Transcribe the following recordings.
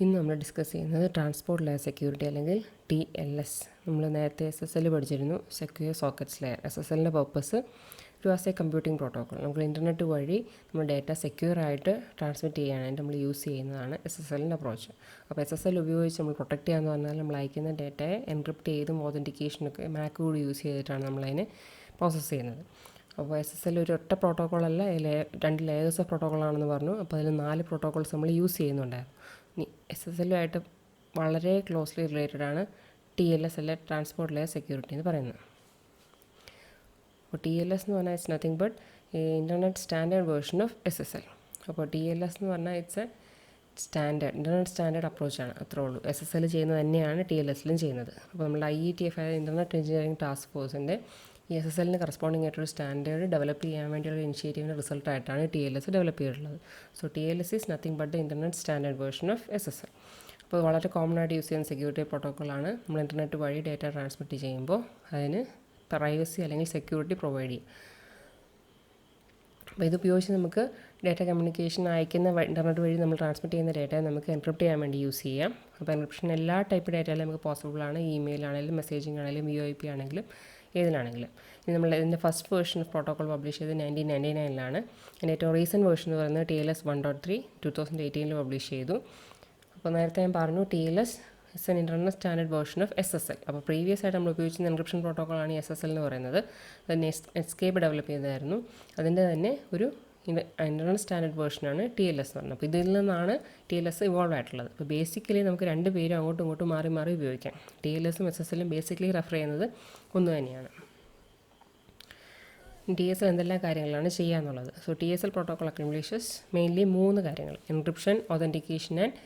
ഇന്ന് നമ്മൾ ഡിസ്കസ് ചെയ്യുന്നത് ട്രാൻസ്പോർട്ട് ലെയർ സെക്യൂരിറ്റി അല്ലെങ്കിൽ TLS. നമ്മൾ നേരത്തെ SSL പഠിച്ചിരുന്നു, സെക്യൂർ സോക്കറ്റ്സ് ലെയർ. SSLൻ്റെ പർപ്പസ് ഒരു ആസ് എ കമ്പ്യൂട്ടിംഗ് പ്രോട്ടോക്കോൾ. നമുക്ക് ഇൻ്റർനെറ്റ് വഴി നമ്മൾ ഡേറ്റ സെക്യൂർ ആയിട്ട് ട്രാൻസ്മിറ്റ് ചെയ്യാനായിട്ട് നമ്മൾ യൂസ് ചെയ്യുന്നതാണ് SSLൻ്റെ അപ്രോച്ച്. അപ്പോൾ SSL ഉപയോഗിച്ച് നമ്മൾ പ്രൊട്ടക്റ്റ് ചെയ്യാമെന്ന് പറഞ്ഞാൽ നമ്മൾ അയക്കുന്ന ഡേറ്റയെ എൻക്രിപ്റ്റ് ചെയ്തും ഓതൻറ്റിക്കേഷനൊക്കെ മാക്ക് കൂടി യൂസ് ചെയ്തിട്ടാണ് നമ്മളതിനെ പ്രോസസ്സ് ചെയ്യുന്നത്. അപ്പോൾ SSL ഒരു ഒറ്റ പ്രോട്ടോക്കോളല്ല, 2 ലെയേഴ്സ് ഓഫ് പ്രോട്ടോക്കോളാണെന്ന് പറഞ്ഞു. അപ്പോൾ അതിൽ 4 പ്രോട്ടോക്കോൾസ് നമ്മൾ യൂസ് ചെയ്യുന്നുണ്ടായിരുന്നു. SSLുമായിട്ട് വളരെ ക്ലോസ്ലി റിലേറ്റഡ് ആണ് TLS അല്ലെ ട്രാൻസ്പോർട്ട് ലെയർ സെക്യൂരിറ്റി എന്ന് പറയുന്നത്. അപ്പോൾ TLS എന്ന് പറഞ്ഞാൽ it's nothing but internet standard version of SSL. അപ്പോൾ TLS എന്ന് പറഞ്ഞാൽ it's a standard internet standard അപ്രോച്ചാണ്, അത്രേ ഉള്ളൂ. SSL ചെയ്യുന്നത് തന്നെയാണ് TLSലും ചെയ്യുന്നത്. അപ്പോൾ നമ്മുടെ IETF ആയ ഇൻ്റർനെറ്റ് എഞ്ചിനീയറിംഗ് ടാസ്ക് ഫോഴ്സിൻ്റെ ഈ SSLന് കറസ്പോണ്ടിങ് ആയിട്ടൊരു സ്റ്റാൻഡേർഡ് ഡെവലപ്പ് ചെയ്യാൻ വേണ്ടിയുള്ള ഇനിഷ്യേറ്റീവിൻ്റെ റിസൾട്ടായിട്ടാണ് TLS ഡെവലപ്പ് ചെയ്തിട്ടുള്ളത്. So TLS is nothing but the internet standard version of SSL. അപ്പോൾ വളരെ കോമൺ ആയിട്ട് യൂസ് ചെയ്യുന്ന സെക്യൂരിറ്റി പ്രോട്ടോക്കോളാണ്. നമ്മൾ ഇൻ്റർനെറ്റ് വഴി ഡേറ്റ ട്രാൻസ്മിറ്റ് ചെയ്യുമ്പോൾ അതിന് പ്രൈവസി അല്ലെങ്കിൽ സെക്യൂരിറ്റി പ്രൊവൈഡ് ചെയ്യും. അപ്പോൾ ഇതുപയോഗിച്ച് നമുക്ക് ഡേറ്റ കമ്മ്യൂണിക്കേഷൻ അയക്കുന്ന ഇൻ്റർനെറ്റ് വഴി നമ്മൾ ട്രാൻസ്മിറ്റ് ചെയ്യുന്ന ഡേറ്റ നമുക്ക് എൻക്രിപ്റ്റ് ചെയ്യാൻ വേണ്ടി യൂസ് ചെയ്യാം. അപ്പോൾ എൻക്രിപ്ഷൻ എല്ലാ ടൈപ്പ് ഡേറ്റയിലും നമുക്ക് പോസിബിളാണ്. ഇമെയിൽ ആണെങ്കിലും മെസ്സേജിങ് ആണെങ്കിലും VoIP ആണെങ്കിലും ഏതിലാണെങ്കിലും. ഇനി നമ്മൾ ഇതിൻ്റെ first version of protocol publish ചെയ്ത് 1999 അതിൻ്റെ ഏറ്റവും റീസെൻറ്റ് വേർഷൻ എന്ന് പറയുന്നത് TLS 1.3 2018 പബ്ലിഷ് ചെയ്തു. അപ്പോൾ നേരത്തെ ഞാൻ പറഞ്ഞു TLS it's an internet standard version of SSL. അപ്പോൾ പ്രീവിയസ് ആയിട്ട് നമ്മൾ ഉപയോഗിക്കുന്ന എൻക്രിപ്ഷൻ പ്രോട്ടോക്കോളാണ് ഈ SSL എന്ന് പറയുന്നത്. അത് നെറ്റ്സ്കേപ്പ് ഡെവലപ്പ് ചെയ്തതായിരുന്നു. അതിൻ്റെ തന്നെ ഒരു ഇൻ്റർനെറ്റ് സ്റ്റാൻഡേർഡ് വേർഷനാണ് TLS എന്ന് പറയുന്നത്. അപ്പോൾ ഇതിൽ നിന്നാണ് TLS ഇവോൾവ് ആയിട്ടുള്ളത്. അപ്പോൾ ബേസിക്കലി നമുക്ക് രണ്ട് പേരും അങ്ങോട്ടും ഇങ്ങോട്ടും മാറി മാറി ഉപയോഗിക്കാം. TLSും SSLും ബേസിക്കലി റെഫർ ചെയ്യുന്നത് ഒന്ന് തന്നെയാണ്. TSL എന്തെല്ലാം കാര്യങ്ങളാണ് ചെയ്യാന്നുള്ളത്. സോ TSL പ്രോട്ടോക്കോൾ അക്കംപ്ലിഷസ് മെയിൻലി 3 കാര്യങ്ങൾ: എൻക്രിപ്ഷൻ, ഒതൻറ്റിക്കേഷൻ ആൻഡ്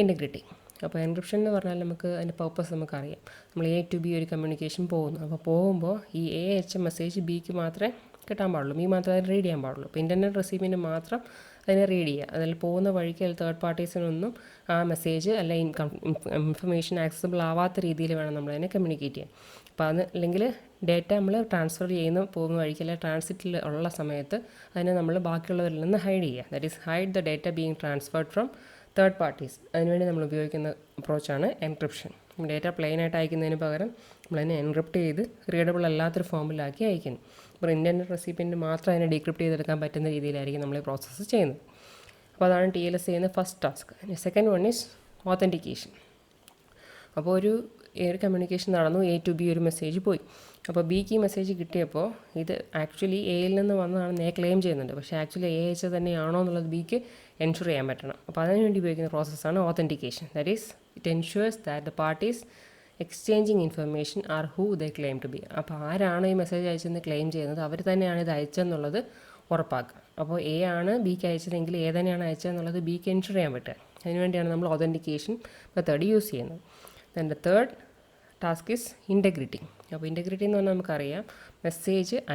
ഇൻറ്റഗ്രിറ്റി. അപ്പോൾ എൻക്രിപ്ഷൻ എന്ന് പറഞ്ഞാൽ നമുക്ക് അതിൻ്റെ പർപ്പസ് നമുക്കറിയാം. നമ്മൾ A to B ഒരു കമ്മ്യൂണിക്കേഷൻ പോകുന്നു. അപ്പോൾ പോകുമ്പോൾ ഈ A അയച്ച മെസ്സേജ് Bക്ക് മാത്രമേ കിട്ടാൻ പാടുള്ളൂ, B മാത്രമേ അത് റീഡ് ചെയ്യാൻ പാടുള്ളൂ. അപ്പോൾ ഇൻ്റർനെറ്റ് റെസിപ്പിന് മാത്രം അതിനെ റീഡ് ചെയ്യുക. അതിൽ പോകുന്ന വഴിക്ക് തേർഡ് പാർട്ടീസിനൊന്നും ആ മെസ്സേജ് അല്ലെ ഇൻഫർമേഷൻ ആക്സസിബിൾ ആവാത്ത രീതിയിൽ വേണം നമ്മളതിനെ കമ്മ്യൂണിക്കേറ്റ് ചെയ്യാൻ. അപ്പോൾ അത് അല്ലെങ്കിൽ ഡേറ്റ നമ്മൾ ട്രാൻസ്ഫർ പോകുന്ന വഴിക്ക് അല്ലെങ്കിൽ ട്രാൻസിറ്റിൽ ഉള്ള സമയത്ത് അതിനെ നമ്മൾ ബാക്കിയുള്ളവരിൽ നിന്ന് ഹൈഡ് ചെയ്യുക. That is hide the data being transferred from third parties. അതിനുവേണ്ടി നമ്മൾ ഉപയോഗിക്കുന്ന അപ്രോച്ചാണ് എൻക്രിപ്ഷൻ. ഡേറ്റ പ്ലെയിനായിട്ട് അയക്കുന്നതിന് പകരം നമ്മളതിനെ എൻക്രിപ്റ്റ് ചെയ്ത് റീഡബിൾ അല്ലാത്തൊരു ഫോമിലാക്കി അയക്കുന്നു. അപ്പോൾ ഇൻ്റർനെറ്റ് റെസിപ്പിയൻറ്റ് മാത്രം അതിനെ ഡീക്രിപ്റ്റ് ചെയ്തെടുക്കാൻ പറ്റുന്ന രീതിയിലായിരിക്കും നമ്മൾ ഈ പ്രോസസ്സ് ചെയ്യുന്നത്. അപ്പോൾ അതാണ് TLS ചെയ്യുന്ന first task. Second one is authentication. അപ്പോൾ ഒരു കമ്മ്യൂണിക്കേഷൻ നടന്നു, A to B ഒരു മെസ്സേജ് പോയി. അപ്പോൾ Bക്ക് ഈ മെസ്സേജ് കിട്ടിയപ്പോൾ ഇത് ആക്ച്വലി Aയിൽ നിന്ന് വന്നതാണെന്ന് A ക്ലെയിം ചെയ്യുന്നുണ്ട്. പക്ഷേ ആക്ച്വലി A അയച്ചത് തന്നെയാണോ എന്നുള്ളത് Bക്ക് എൻഷുർ ചെയ്യാൻ പറ്റണം. അപ്പോൾ അതിനുവേണ്ടി ഉപയോഗിക്കുന്ന പ്രോസസ്സാണ് authentication. That is it ensures that the parties exchanging information are who they claim to be. അപ്പോൾ ആരാണോ ഈ മെസ്സേജ് അയച്ചതെന്ന് ക്ലെയിം ചെയ്യുന്നത് അവർ തന്നെയാണ് ഇത് അയച്ചതെന്നുള്ളത് ഉറപ്പാക്കുക. അപ്പോൾ A ആണ് Bക്ക് അയച്ചതെങ്കിൽ A തന്നെയാണ് അയച്ചതെന്നുള്ളത് Bക്ക് എൻഷുർ ചെയ്യാൻ പറ്റുക. അതിനുവേണ്ടിയാണ് നമ്മൾ ഓതൻറ്റിക്കേഷൻ മെത്തേഡ് യൂസ് ചെയ്യുന്നത്. Then the third task is integrity. അപ്പോൾ ഇൻറ്റഗ്രിറ്റി എന്ന് പറഞ്ഞാൽ നമുക്കറിയാം,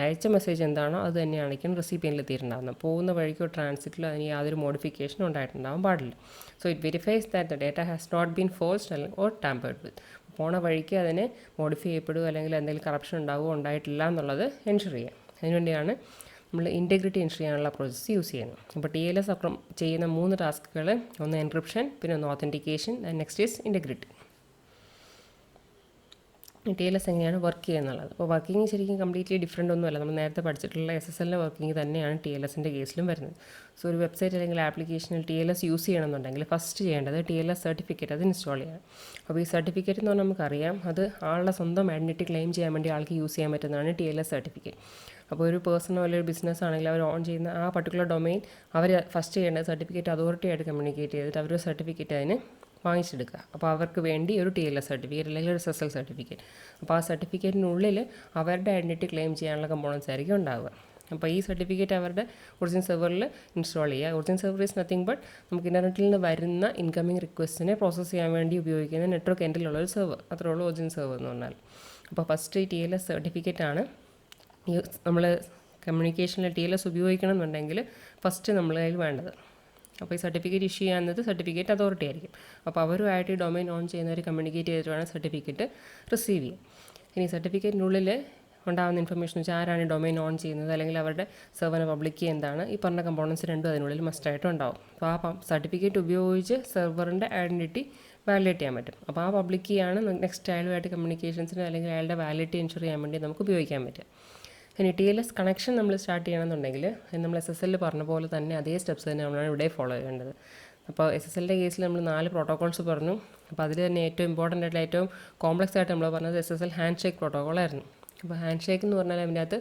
അയച്ച മെസ്സേജ് എന്താണോ അത് തന്നെയായിരിക്കും റെസിപ്പിയനിൽ എത്തിയിട്ടുണ്ടാകുന്നത്. പോകുന്ന വഴിക്കോ ട്രാൻസിറ്റിലോ അതിന് യാതൊരു മോഡിഫിക്കേഷനും ഉണ്ടായിട്ടുണ്ടാകാൻ പാടില്ല. So it verifies that the data has not been forced അല്ലെങ്കിൽ ഓർ ടാമ്പേർഡ് വിത്ത്. പോണ വഴിക്ക് അതിനെ മോഡിഫൈ ചെയ്യപ്പെടുക അല്ലെങ്കിൽ എന്തെങ്കിലും കറപ്ഷൻ ഉണ്ടാവുകയോ ഉണ്ടായിട്ടില്ല എന്നുള്ളത് എൻഷുർ ചെയ്യാം. അതിനുവേണ്ടിയാണ് നമ്മൾ ഇൻറ്റഗ്രിറ്റി എൻഷുർ ചെയ്യാനുള്ള പ്രോസസ്സ് യൂസ് ചെയ്യുന്നത്. അപ്പോൾ TLS ചെയ്യുന്ന 3 ടാസ്കുകൾ: ഒന്ന് എൻക്രിപ്ഷൻ, പിന്നെ ഒന്ന് authentication, and next is integrity. TLS എങ്ങനെയാണ് വർക്ക് ചെയ്യുന്നുള്ളത്. അപ്പോൾ വർക്കിംഗ് ശരിക്കും കംപ്ലീറ്റ്ലി ഡിഫറെൻ്റ് ഒന്നുമല്ല. നമ്മൾ നേരത്തെ പഠിച്ചിട്ടുള്ള SSLൻ്റെ വർക്കിംഗ് തന്നെയാണ് TLSൻ്റെ കേസിലും വരുന്നത്. സോ ഒരു വെബ്സൈറ്റ് അല്ലെങ്കിൽ ആപ്ലിക്കേഷനിൽ TLS യൂസ് ചെയ്യണമെന്നുണ്ടെങ്കിൽ ഫസ്റ്റ് ചെയ്യേണ്ടത് TLS സർട്ടിഫിക്കറ്റ് അത് ഇൻസ്റ്റാൾ ചെയ്യണം. അപ്പോൾ ഈ സർട്ടിഫിക്കറ്റ് എന്ന് പറഞ്ഞാൽ നമുക്കറിയാം, അത് ആളുടെ സ്വന്തം ഐഡൻറ്റിറ്റി ക്ലെയിം ചെയ്യാൻ വേണ്ടി ആൾക്ക് യൂസ് ചെയ്യാൻ പറ്റുന്നതാണ് TLS സർട്ടിഫിക്കറ്റ്. അപ്പോൾ ഒരു പേഴ്സണോ അല്ലെങ്കിൽ ഒരു ബിസിനസ് ആണെങ്കിൽ അവർ ഓൺ ചെയ്യുന്ന ആ പർട്ടിക്കുലർ ഡൊമൈൻ അവർ ഫസ്റ്റ് ചെയ്യേണ്ടത് സർട്ടിഫിക്കറ്റ് അതോറിറ്റിയായിട്ട് കമ്മ്യൂണിക്കേറ്റ് ചെയ്തിട്ട് അവരൊരു സർട്ടിഫിക്കറ്റ് അതിന് വാങ്ങിച്ചെടുക്കുക. അപ്പോൾ അവർക്ക് വേണ്ടി ഒരു TLS സർട്ടിഫിക്കറ്റ് അല്ലെങ്കിൽ ഒരു SSL സർട്ടിഫിക്കറ്റ്. അപ്പോൾ ആ സർട്ടിഫിക്കറ്റിനുള്ളിൽ അവരുടെ ഐഡൻറ്റിറ്റി ക്ലെയിം ചെയ്യാനുള്ള കമ്പോണൻസ് ആയിരിക്കും ഉണ്ടാവുക. അപ്പോൾ ഈ സർട്ടിഫിക്കറ്റ് അവരുടെ ഒറിജിനൽ സെർവറിൽ ഇൻസ്റ്റാൾ ചെയ്യുക. Original server is nothing but നമുക്ക് ഇൻ്റർനെറ്റിൽ നിന്ന് വരുന്ന ഇൻകമിംഗ് റിക്വസ്റ്റിനെ പ്രോസസ്സ് ചെയ്യാൻ വേണ്ടി ഉപയോഗിക്കുന്ന നെറ്റ്വർക്ക് എൻഡിലുള്ള ഒരു സെർവർ. അത്രേ ഉള്ളൂ ഒറിജിനൽ സെർവർ എന്ന് പറഞ്ഞാൽ. അപ്പോൾ ഫസ്റ്റ് TLS സർട്ടിഫിക്കറ്റാണ് നമ്മൾ കമ്മ്യൂണിക്കേഷനിൽ TLS ഉപയോഗിക്കണം എന്നുണ്ടെങ്കിൽ ഫസ്റ്റ് നമ്മളെ കയ്യിൽ വേണ്ടത്. അപ്പോൾ ഈ സർട്ടിഫിക്കറ്റ് ഇഷ്യൂ ചെയ്യുന്നത് സർട്ടിഫിക്കറ്റ് അതോറിറ്റി ആയിരിക്കും. അപ്പോൾ അവരുമായിട്ട് ഈ ഡൊമൈൻ ഓൺ ചെയ്യുന്നവർ കമ്മ്യൂണിക്കേറ്റ് ചെയ്തിട്ട് വേണം സർട്ടിഫിക്കറ്റ് റിസീവ് ചെയ്യാൻ. ഇനി സർട്ടിഫിക്കറ്റിനുള്ളിൽ ഉണ്ടാകുന്ന ഇൻഫർമേഷൻ വെച്ചാൽ ആരാണ് ഡൊമൈൻ ഓൺ ചെയ്യുന്നത്, അല്ലെങ്കിൽ അവരുടെ സെർവറിനെ പബ്ലിക് കീ എന്താണ്, ഈ പറഞ്ഞ കമ്പോണൻസ് രണ്ടും അതിനുള്ളിൽ മസ്റ്റായിട്ട് ഉണ്ടാവും. അപ്പോൾ ആ സർട്ടിഫിക്കറ്റ് ഉപയോഗിച്ച് സെർവറിൻ്റെ ഐഡൻറ്റിറ്റി വാലിഡേറ്റ് ചെയ്യാൻ പറ്റും. അപ്പോൾ ആ പബ്ലിക് കീ ആണ് നെക്സ്റ്റ് അയാളുമായിട്ട് കമ്മ്യൂണിക്കേഷൻസിന് അല്ലെങ്കിൽ അയാളുടെ വാലിഡിറ്റി എൻഷുർ ചെയ്യാൻ വേണ്ടി നമുക്ക് ഉപയോഗിക്കാൻ പറ്റുക. ഇനി TLS കണക്ഷൻ നമ്മൾ സ്റ്റാർട്ട് ചെയ്യണമെന്നുണ്ടെങ്കിൽ നമ്മൾ SSL പറഞ്ഞ പോലെ തന്നെ അതേ സ്റ്റെപ്സ് തന്നെ നമ്മളാണ് ഇവിടെ ഫോളോ ചെയ്യേണ്ടത്. അപ്പോൾ SSLൻ്റെ കേസിൽ നമ്മൾ 4 പ്രോട്ടോകോൾസ് പറഞ്ഞു. അപ്പോൾ അതിൽ തന്നെ ഏറ്റവും ഇമ്പോർട്ടൻ്റ് ആയിട്ട് ഏറ്റവും കോംപ്ലക്സ് ആയിട്ട് നമ്മൾ പറഞ്ഞത് SSL ഹാൻഡ് ഷേക്ക് പ്രോട്ടോകോളായിരുന്നു. അപ്പോൾ ഹാൻഡ് ഷേക്ക് എന്ന് പറഞ്ഞാൽ അതിൻ്റെ അകത്ത്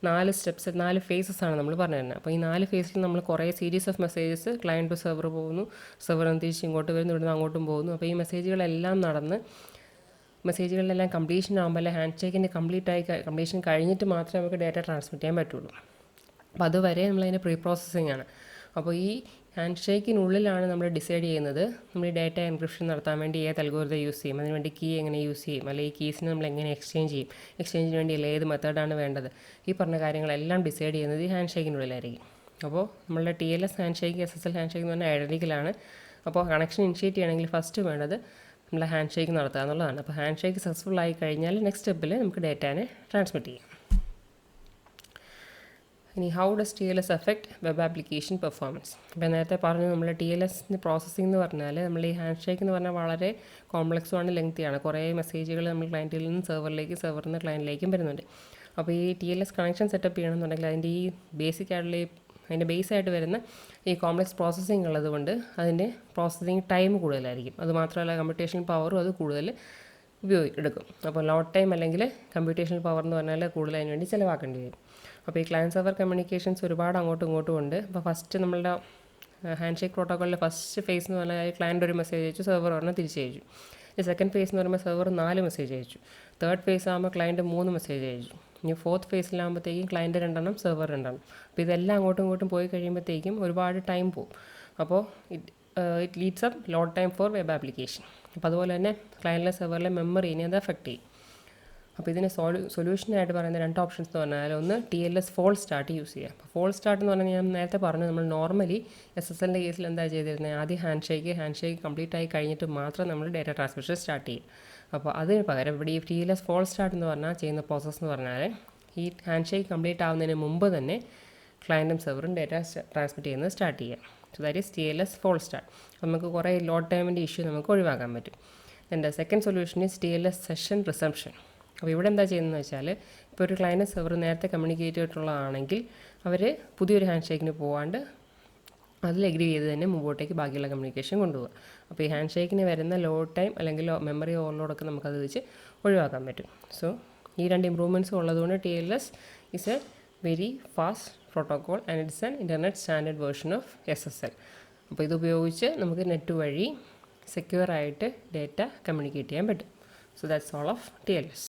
4 സ്റ്റെപ്സ് 4 ഫേസസ് ആണ് നമ്മൾ പറഞ്ഞു തരുന്നത്. അപ്പോൾ ഈ 4 ഫേസിൽ നമ്മൾ കുറേ series of messages client to server പോകുന്നു, സെർവർ തിരിച്ച് ഇങ്ങോട്ട് വരുന്നു, ഇവിടുന്ന് അങ്ങോട്ടും പോകുന്നു. അപ്പോൾ ഈ മെസ്സേജുകളെല്ലാം നടന്ന് മെസ്സേജുകളിലെല്ലാം കംപ്ലീഷൻ ആകുമ്പോൾ അല്ലെങ്കിൽ ഹാൻഡ് ഷേക്കിൻ്റെ കംപ്ലീഷൻ കഴിഞ്ഞിട്ട് മാത്രമേ നമുക്ക് ഡാറ്റ ട്രാൻസ്മിറ്റ് ചെയ്യാൻ പറ്റുള്ളൂ. അപ്പോൾ അതുവരെ നമ്മളതിൻ്റെ പ്രീ പ്രോസസ്സിംഗ് ആണ്. അപ്പോൾ ഈ ഹാൻഡ് ഷേക്കിനുള്ളിലാണ് നമ്മൾ ഡിസൈഡ് ചെയ്യുന്നത് നമ്മൾ ഈ ഡാറ്റ എൻക്രിപ്ഷൻ നടത്താൻ വേണ്ടി ഏത് അൽഗോരിതം യൂസ് ചെയ്യും, അതിനുവേണ്ടി കീ എങ്ങനെ യൂസ് ചെയ്യും, അല്ലെങ്കിൽ ഈ കീസിനെ നമ്മൾ എങ്ങനെ എക്സ്ചേഞ്ച് ചെയ്യും, എക്സ്ചേഞ്ചിന് വേണ്ടി ഏത് മെത്തേഡാണ് വേണ്ടത്, ഈ പറഞ്ഞ കാര്യങ്ങളെല്ലാം ഡിസൈഡ് ചെയ്യുന്നത് ഈ ഹാൻഡ് ഷേക്കിനുള്ളിലായിരിക്കും. അപ്പോൾ നമ്മളുടെ TLS hand shake SSL hand shake എന്ന് പറഞ്ഞാൽ ഐഡൻറ്റിക്കലാണ്. അപ്പോൾ കണക്ഷൻ ഇനിഷ്യേറ്റ് ചെയ്യണമെങ്കിൽ ഫസ്റ്റ് വേണ്ടത് നമ്മൾ ഹാൻഡ് ഷേക്ക് നടത്തുക എന്നുള്ളതാണ്. അപ്പോൾ ഹാൻഡ് ഷേക്ക് സക്സസ്ഫുൾ ആയി കഴിഞ്ഞാൽ നെക്സ്റ്റ് സ്റ്റെപ്പിൽ നമുക്ക് ഡാറ്റാനെ ട്രാൻസ്മിറ്റ് ചെയ്യാം. ഇനി how does TLS affect web application performance? അപ്പോൾ നേരത്തെ പറഞ്ഞു നമ്മൾ TLSൻ്റെ പ്രോസസ്സിംഗ് എന്ന് പറഞ്ഞാൽ നമ്മൾ ഈ ഹാൻഡ് ഷേക്ക് എന്ന് പറഞ്ഞാൽ വളരെ കോംപ്ലക്സുമാണ്, ലെങ്തിയാണ്. കുറേ മെസ്സേജുകൾ നമ്മൾ ക്ലയൻറ്റിൽ നിന്ന് സെർവറിലേക്ക്, സെർവറിൽ നിന്ന് ക്ലയൻറ്റിലേക്കും വരുന്നുണ്ട്. അപ്പോൾ ഈ TLS കണക്ഷൻ സെറ്റപ്പ് ചെയ്യണമെന്നുണ്ടെങ്കിൽ അതിൻ്റെ ഈ ബേസിക് ആയിട്ടുള്ള അതിൻ്റെ ബേസായിട്ട് വരുന്ന ഈ കോംപ്ലക്സ് പ്രോസസ്സിംഗ് ഉള്ളതുകൊണ്ട് അതിൻ്റെ പ്രോസസ്സിംഗ് ടൈം കൂടുതലായിരിക്കും. അതുമാത്രമല്ല കമ്പ്യൂട്ടേഷണൽ പവറും അത് കൂടുതൽ എടുക്കും. അപ്പോൾ ലോഡ് ടൈം അല്ലെങ്കിൽ കമ്പ്യൂട്ടേഷണൽ പവർ എന്ന് പറഞ്ഞാൽ കൂടുതൽ അതിന് വേണ്ടി ചിലവാക്കേണ്ടി വരും. അപ്പോൾ ഈ ക്ലയൻറ്റ് സെർവർ കമ്മ്യൂണിക്കേഷൻസ് ഒരുപാട് അങ്ങോട്ടും ഇങ്ങോട്ടും ഉണ്ട്. അപ്പോൾ ഫസ്റ്റ് നമ്മളുടെ ഹാൻഡ് ഷേക്ക് പ്രോട്ടോക്കോളിലെ ഫസ്റ്റ് ഫേസ് എന്ന് പറഞ്ഞാൽ ക്ലയൻറ്റ് ഒരു മെസ്സേജ് അയച്ചു, സെർവർ ഒരെണ്ണം തിരിച്ചയച്ചു. ഈ സെക്കൻഡ് ഫേസ് എന്ന് പറയുമ്പോൾ സെർവർ 4 മെസ്സേജ് അയച്ചു. തേർഡ് ഫേസ് ആകുമ്പോൾ ക്ലയൻറ്റ് 3 മെസ്സേജ് അയച്ചു. ഇനി ഫോർത്ത് ഫേസിലാകുമ്പോഴത്തേക്കും ക്ലയൻറ്റ് 2 സെർവർ 2. അപ്പോൾ ഇതെല്ലാം അങ്ങോട്ടും ഇങ്ങോട്ടും പോയി കഴിയുമ്പോഴത്തേക്കും ഒരുപാട് ടൈം പോകും. അപ്പോൾ it leads up load time for web application. അപ്പോൾ അതുപോലെ തന്നെ ക്ലയൻറ്റിലെ സെർവറിലെ മെമ്മറിനെ അത് എഫക്റ്റ് ചെയ്യും. അപ്പോൾ ഇതിന് സൊല്യൂഷനായിട്ട് പറയുന്ന 2 ഓപ്ഷൻസ് എന്ന് പറഞ്ഞാൽ ഒന്ന് TLS ഫോൾ സ്റ്റാർട്ട് യൂസ് ചെയ്യുക. അപ്പോൾ ഫോൾ സ്റ്റാർട്ട് എന്ന് പറഞ്ഞാൽ ഞാൻ നേരത്തെ പറഞ്ഞു നമ്മൾ നോർമലി SSLൻ്റെ കേസിൽ എന്താ ചെയ്തിരുന്നത്, ആദ്യം ഹാൻഡ് ഷേക്ക് കംപ്ലീറ്റ് ആയി കഴിഞ്ഞിട്ട് മാത്രം നമ്മൾ ഡാറ്റ ട്രാൻസ്മിഷൻ സ്റ്റാർട്ട് ചെയ്യും. അപ്പോൾ അതിന് പകരം ഇവിടെ ഈ TLS ഫോൾ സ്റ്റാർട്ട് എന്ന് പറഞ്ഞാൽ ചെയ്യുന്ന പ്രോസസ്സ് എന്ന് പറഞ്ഞാൽ ഈ ഹാൻഡ് ഷേക്ക് കംപ്ലീറ്റ് ആവുന്നതിന് മുമ്പ് തന്നെ ക്ലയൻറ്റും സെർവറും ഡാറ്റ ട്രാൻസ്മിറ്റ് ചെയ്യുന്നത് സ്റ്റാർട്ട് ചെയ്യാം. So that is TLS false start. നമുക്ക് കുറേ ലോഡ് ടൈമിൻ്റെ ഇഷ്യൂ നമുക്ക് ഒഴിവാക്കാൻ പറ്റും. എൻ്റെ second solution is TLS session resumption. അപ്പോൾ ഇവിടെ എന്താ ചെയ്യുന്നതെന്ന് വെച്ചാൽ ഇപ്പോൾ ഒരു ക്ലയൻറ്റ് സെർവർ നേരത്തെ കമ്മ്യൂണിക്കേറ്റ് ചെയ്തിട്ടുള്ളതാണെങ്കിൽ അവർ പുതിയൊരു ഹാൻഡ് ഷേക്കിന് പോകാണ്ട് അതിൽ എഗ്രി ചെയ്ത് തന്നെ മുമ്പോട്ടേക്ക് ബാക്കിയുള്ള കമ്മ്യൂണിക്കേഷൻ കൊണ്ടുപോകുക. അപ്പോൾ ഈ ഹാൻഡ് ഷേക്കിന് വരുന്ന ലോഡ് ടൈം അല്ലെങ്കിൽ മെമ്മറി ഓവർലോഡൊക്കെ നമുക്കത് വെച്ച് ഒഴിവാക്കാൻ പറ്റും. സോ ഈ 2 ഇമ്പ്രൂവ്മെൻറ്റ്സ് ഉള്ളതുകൊണ്ട് TLS is A very fast protocol and it's an internet standard version of SSL. അപ്പോൾ ഇതുപയോഗിച്ച് നമുക്ക് നെറ്റ് വഴി സെക്യൂർ ആയിട്ട് ഡാറ്റ കമ്മ്യൂണിക്കേറ്റ് ചെയ്യാൻ പറ്റും. So that's all of TLS.